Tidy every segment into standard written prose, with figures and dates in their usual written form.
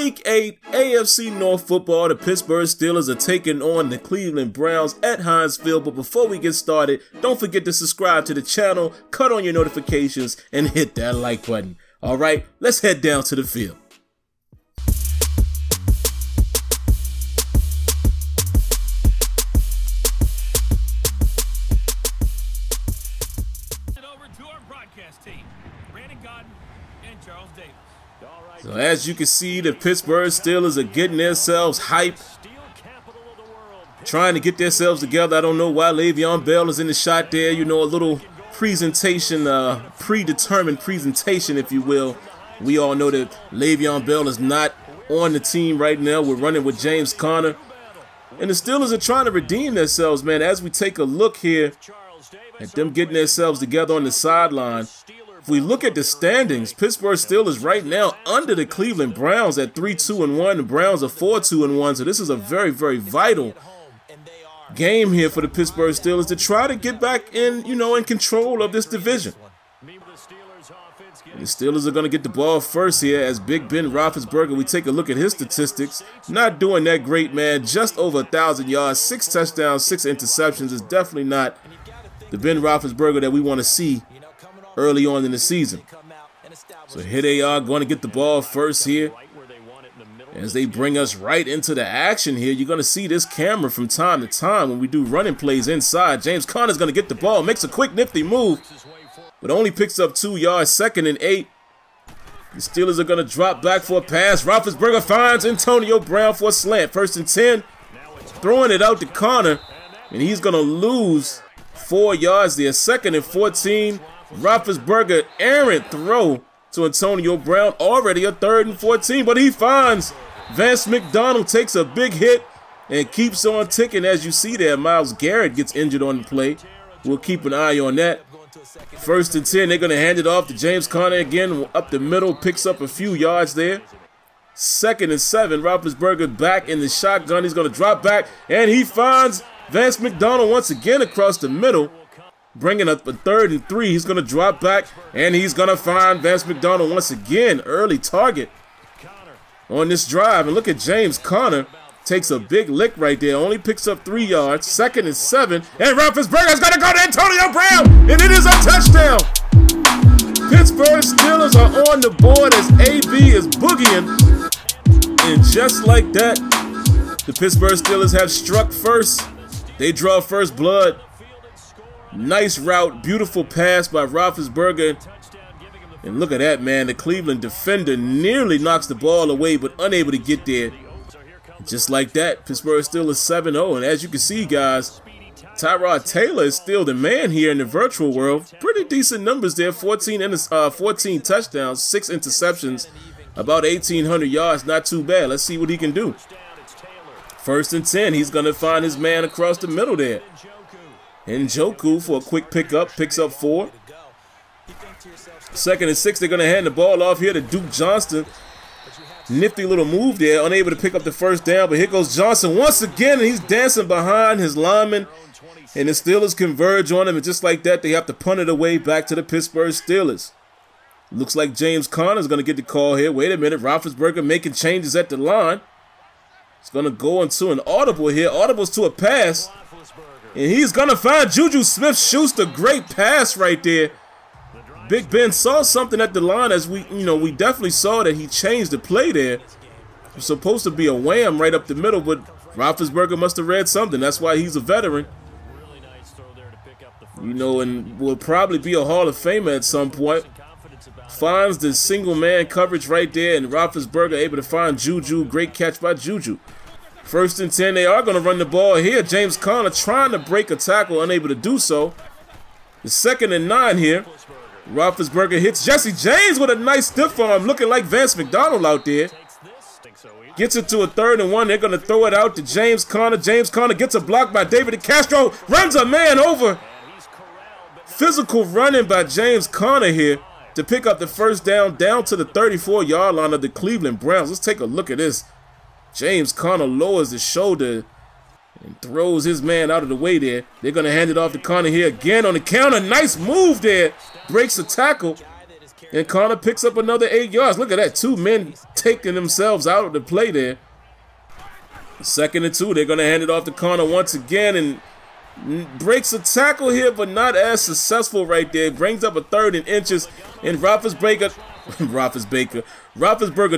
Week 8 AFC North football, the Pittsburgh Steelers are taking on the Cleveland Browns at Heinz Field. But before we get started, don't forget to subscribe to the channel, cut on your notifications, and hit that like button. Alright, let's head down to the field. So as you can see, the Pittsburgh Steelers are getting themselves hyped, trying to get themselves together. I don't know why Le'Veon Bell is in the shot there. You know, a little presentation, predetermined presentation, if you will. We all know that Le'Veon Bell is not on the team right now. We're running with James Conner. And the Steelers are trying to redeem themselves, man. As we take a look here at them getting themselves together on the sideline, if we look at the standings, Pittsburgh Steelers right now under the Cleveland Browns at 3-2-1. The Browns are 4-2-1. So this is a very, very vital game here for the Pittsburgh Steelers to try to get back in, in control of this division. The Steelers are going to get the ball first here as Big Ben Roethlisberger. We take a look at his statistics. Not doing that great, man. Just over 1,000 yards, 6 touchdowns, 6 interceptions. Is definitely not the Ben Roethlisberger that we want to see early on in the season. So here they are going to get the ball first here. As they bring us right into the action here, you're going to see this camera from time to time when we do running plays inside. James Conner's going to get the ball, makes a quick nifty move, but only picks up 2 yards, 2nd and 8. The Steelers are going to drop back for a pass. Roethlisberger finds Antonio Brown for a slant. 1st and 10, throwing it out to Conner, and he's going to lose 4 yards there. 2nd and 14. Roethlisberger errant throw to Antonio Brown, already a 3rd and 14, but he finds Vance McDonald, takes a big hit and keeps on ticking. As you see there, Myles Garrett gets injured on the play. We'll keep an eye on that. 1st and 10, they're going to hand it off to James Conner again, up the middle, picks up a few yards there. 2nd and 7, Roethlisberger back in the shotgun. He's going to drop back, and he finds Vance McDonald once again across the middle, bringing up a 3rd and 3. He's going to drop back, and he's going to find Vance McDonald once again. Early target on this drive. And look at James Conner. Takes a big lick right there. Only picks up 3 yards. 2nd and 7. And Roethlisberger's going to go to Antonio Brown, and it is a touchdown. Pittsburgh Steelers are on the board as AB is boogieing. And just like that, the Pittsburgh Steelers have struck first. They draw first blood. Nice route, beautiful pass by Roethlisberger. And look at that, man. The Cleveland defender nearly knocks the ball away, but unable to get there. Just like that, Pittsburgh Steelers 7-0. And as you can see, guys, Tyrod Taylor is still the man here in the virtual world. Pretty decent numbers there. 14 touchdowns, 6 interceptions, about 1,800 yards. Not too bad. Let's see what he can do. 1st and 10. He's going to find his man across the middle there. Njoku for a quick pickup, picks up 4. 2nd and 6, they're going to hand the ball off here to Duke Johnston. Nifty little move there, unable to pick up the 1st down, but here goes Johnson once again, and he's dancing behind his lineman, and the Steelers converge on him, and just like that, they have to punt it away back to the Pittsburgh Steelers. Looks like James Conner is going to get the call here. Wait a minute, Roethlisberger making changes at the line. He's going to go into an audible here. Audible's to a pass. And he's going to find Juju Smith-Schuster. Great pass right there. Big Ben saw something at the line as we definitely saw that he changed the play there. It was supposed to be a wham right up the middle, but Roethlisberger must have read something. That's why he's a veteran. And will probably be a Hall of Famer at some point. Finds the single man coverage right there, and Roethlisberger able to find Juju. Great catch by Juju. 1st and 10, they are going to run the ball here. James Conner trying to break a tackle, unable to do so. The 2nd and 9 here. Roethlisberger hits Jesse James with a nice stiff arm, looking like Vance McDonald out there. Gets it to a 3rd and 1. They're going to throw it out to James Conner. James Conner gets a block by David Castro. Runs a man over. Physical running by James Conner here to pick up the 1st down to the 34-yard line of the Cleveland Browns. Let's take a look at this. James Conner lowers his shoulder and throws his man out of the way there. They're going to hand it off to Conner here again on the counter. Nice move there. Breaks a tackle. And Connor picks up another 8 yards. Look at that. 2 men taking themselves out of the play there. 2nd and 2. They're going to hand it off to Connor once again. And breaks a tackle here, but not as successful right there. Brings up a 3rd and inches. And Roethlisberger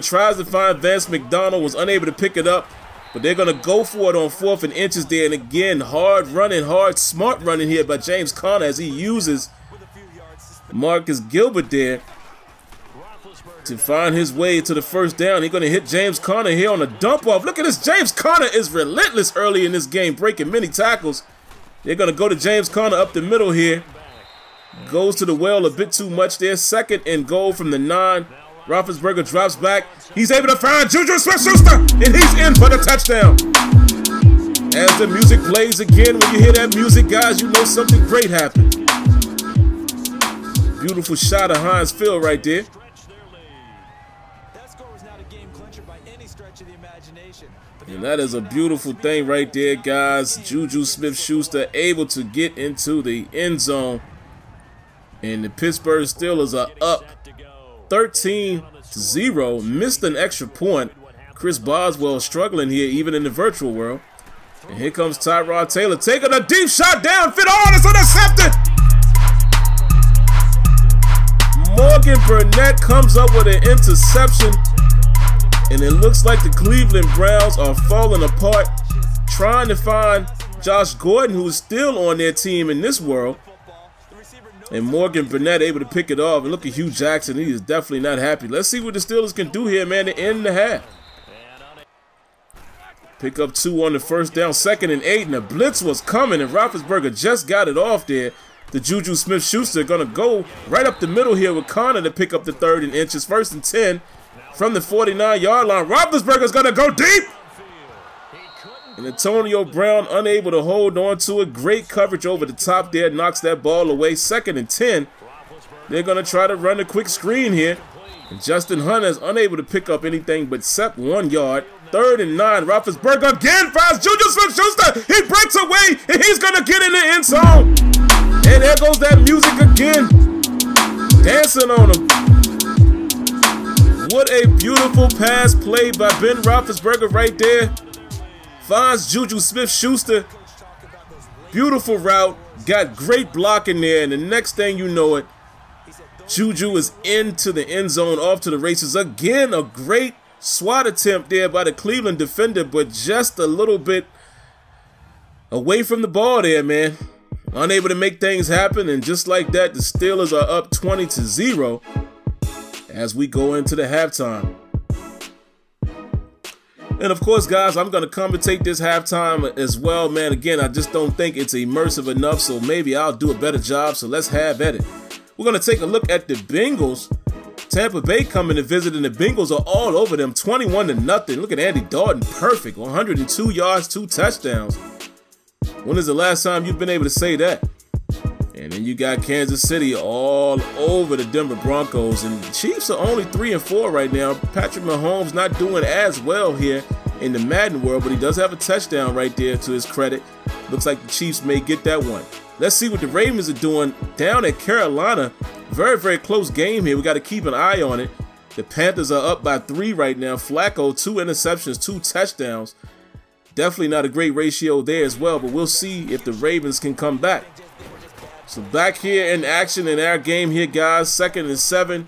tries to find Vance McDonald. Was unable to pick it up. But they're going to go for it on 4th and inches there. And again, hard running, smart running here by James Conner as he uses Marcus Gilbert there to find his way to the 1st down. He's going to hit James Conner here on a dump off. Look at this. James Conner is relentless early in this game, breaking many tackles. They're going to go to James Conner up the middle here. Goes to the well a bit too much there. 2nd and goal from the 9. Roethlisberger drops back. He's able to find Juju Smith-Schuster, and he's in for the touchdown. As the music plays again, when you hear that music, guys, you know something great happened. Beautiful shot of Heinz Field right there. And that is a beautiful thing right there, guys. Juju Smith-Schuster able to get into the end zone. And the Pittsburgh Steelers are up 13-0. Missed an extra point. Chris Boswell struggling here, even in the virtual world. And here comes Tyrod Taylor taking a deep shot downfield. Oh, it's intercepted! Morgan Burnett comes up with an interception. And it looks like the Cleveland Browns are falling apart, trying to find Josh Gordon, who is still on their team in this world. And Morgan Burnett able to pick it off. And look at Hugh Jackson. He is definitely not happy. Let's see what the Steelers can do here, man, to end the half. Pick up 2 on the 1st down. 2nd and 8. And the blitz was coming. And Roethlisberger just got it off there. The Juju Smith-Schuster going to go right up the middle here with Connor to pick up the 3rd and inches. 1st and 10 from the 49-yard line. Roethlisberger's going to go deep. And Antonio Brown unable to hold on to it. Great coverage over the top there. Knocks that ball away. 2nd and 10. They're going to try to run a quick screen here. And Justin Hunter is unable to pick up anything but except 1 yard. 3rd and 9. Roethlisberger again finds Juju Smith-Schuster. He breaks away, and he's going to get in the end zone. And there goes that music again. Dancing on him. What a beautiful pass play by Ben Roethlisberger right there. Finds Juju Smith-Schuster. Beautiful route. Got great blocking there. And the next thing you know it, Juju is into the end zone, off to the races. Again, a great swat attempt there by the Cleveland defender, but just a little bit away from the ball there, man. Unable to make things happen. And just like that, the Steelers are up 20-0 as we go into the halftime. And of course, guys, I'm going to commentate this halftime as well, man. Again, I just don't think it's immersive enough, so maybe I'll do a better job. So let's have at it. We're going to take a look at the Bengals. Tampa Bay coming to visit, and the Bengals are all over them, 21-0. Look at Andy Dalton, perfect, 102 yards, 2 touchdowns. When is the last time you've been able to say that? And then you got Kansas City all over the Denver Broncos, and the Chiefs are only 3-4 right now. Patrick Mahomes not doing as well here in the Madden world, but he does have a touchdown right there to his credit. Looks like the Chiefs may get that one. Let's see what the Ravens are doing down at Carolina. Very, very close game here. We got to keep an eye on it. The Panthers are up by 3 right now. Flacco, 2 interceptions, 2 touchdowns. Definitely not a great ratio there as well, but we'll see if the Ravens can come back. So back here in action in our game here, guys. 2nd and 7.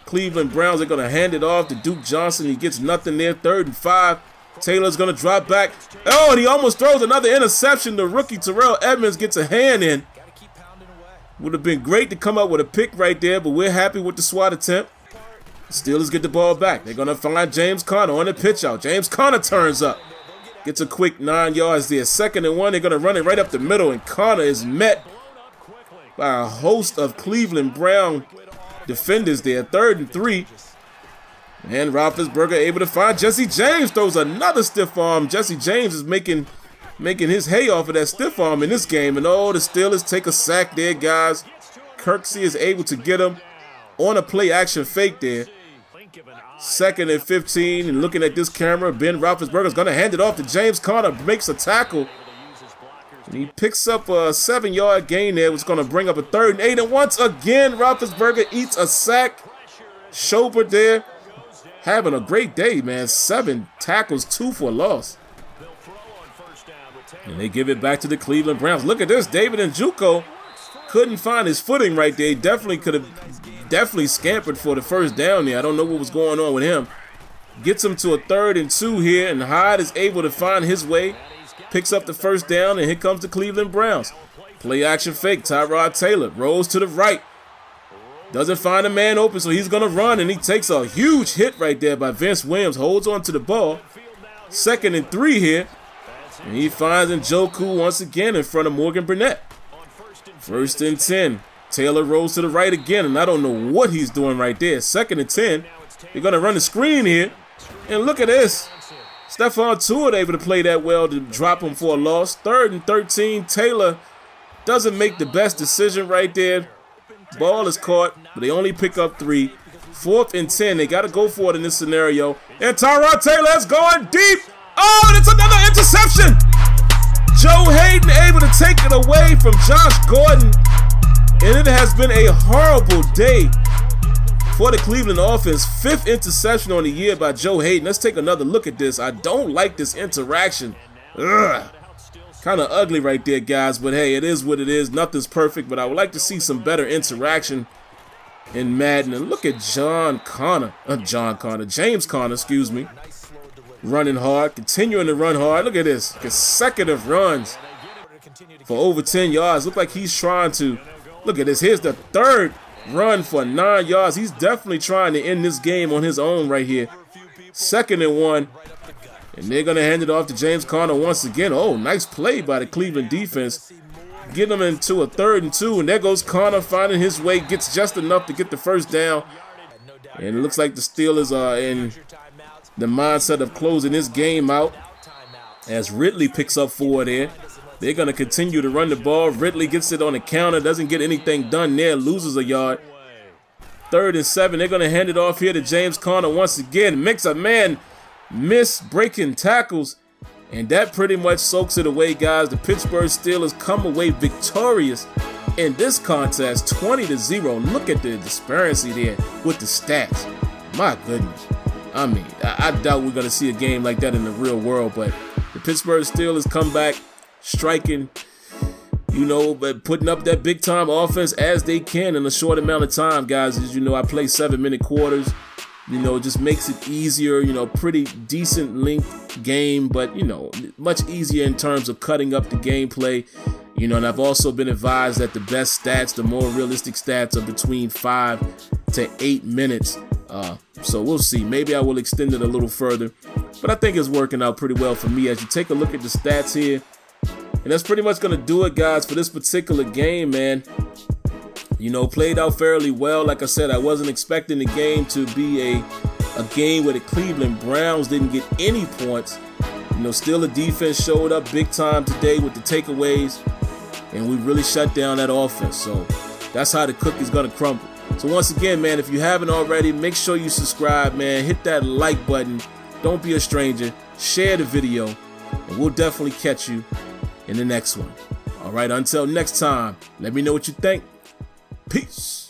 Cleveland Browns are going to hand it off to Duke Johnson. He gets nothing there. 3rd and 5. Taylor's going to drop back. Oh, and he almost throws another interception. The rookie Terrell Edmonds gets a hand in. Would have been great to come up with a pick right there, but we're happy with the swat attempt. Steelers get the ball back. They're going to find James Conner on the pitch out. James Conner turns up. Gets a quick 9 yards there. 2nd and 1. They're going to run it right up the middle, and Conner is met by a host of Cleveland Brown defenders there. 3rd and 3. And Roethlisberger able to find Jesse James. Throws another stiff arm. Jesse James is making his hay off of that stiff arm in this game. And oh, the Steelers take a sack there, guys. Kirksey is able to get him on a play action fake there. 2nd and 15. And looking at this camera, Ben Roethlisberger is going to hand it off to James Conner. Makes a tackle. And he picks up a 7-yard gain there. Was going to bring up a 3rd and 8. And once again, Roethlisberger eats a sack. Schobert there having a great day, man. 7 tackles, 2 for a loss. And they give it back to the Cleveland Browns. Look at this. David Njoku couldn't find his footing right there. He definitely could have scampered for the first down there. I don't know what was going on with him. Gets him to a 3rd and 2 here, and Hyde is able to find his way. Picks up the first down, and here comes the Cleveland Browns. Play action fake. Tyrod Taylor rolls to the right. Doesn't find a man open, so he's going to run, and he takes a huge hit right there by Vince Williams. Holds on to the ball. 2nd and 3 here. And he finds Njoku once again in front of Morgan Burnett. 1st and 10. Taylor rolls to the right again, and I don't know what he's doing right there. 2nd and 10. They're going to run the screen here. And look at this. Stephon Tuitt able to play that well to drop him for a loss. 3rd and 13. Taylor doesn't make the best decision right there. Ball is caught, but they only pick up 3. 4th and 10. They got to go for it in this scenario. And Tyrod Taylor is going deep. Oh, and it's another interception. Joe Hayden able to take it away from Josh Gordon. And it has been a horrible day for the Cleveland offense. 5th interception on the year by Joe Hayden. Let's take another look at this. I don't like this interaction. Kind of ugly right there, guys. But hey, it is what it is. Nothing's perfect, but I would like to see some better interaction in Madden. And look at James Conner, excuse me. Running hard, continuing to run hard. Look at this. Consecutive runs for over 10 yards. Look like he's trying to. Look at this. Here's the 3rd run for 9 yards. He's definitely trying to end this game on his own right here. 2nd and 1. And they're going to hand it off to James Conner once again. Oh, nice play by the Cleveland defense. Get him into a 3rd and 2. And there goes Conner finding his way. Gets just enough to get the first down. And it looks like the Steelers are in the mindset of closing this game out as Ridley picks up 4 there. They're going to continue to run the ball. Ridley gets it on the counter. Doesn't get anything done there. Loses a yard. 3rd and 7. They're going to hand it off here to James Conner once again. Makes a man miss breaking tackles. And that pretty much soaks it away, guys. The Pittsburgh Steelers come away victorious in this contest, 20-0. Look at the disparity there with the stats. My goodness. I mean, I doubt we're going to see a game like that in the real world, but the Pittsburgh Steelers come back striking, you know, but putting up that big-time offense as they can in a short amount of time, guys. As you know, I play 7-minute quarters. You know, it just makes it easier, you know, pretty decent length game, but, you know, much easier in terms of cutting up the gameplay. You know, and I've also been advised that the best stats, the more realistic stats, are between 5 to 8 minutes. So we'll see. Maybe I will extend it a little further. But I think it's working out pretty well for me as you take a look at the stats here. And that's pretty much going to do it, guys, for this particular game, man. You know, played out fairly well. Like I said, I wasn't expecting the game to be a game where the Cleveland Browns didn't get any points. You know, still the defense showed up big time today with the takeaways. And we really shut down that offense. So that's how the cookie's going to crumble. So once again, man, if you haven't already, make sure you subscribe, man. Hit that like button. Don't be a stranger. Share the video. And we'll definitely catch you in the next one. All right, until next time, let me know what you think. Peace.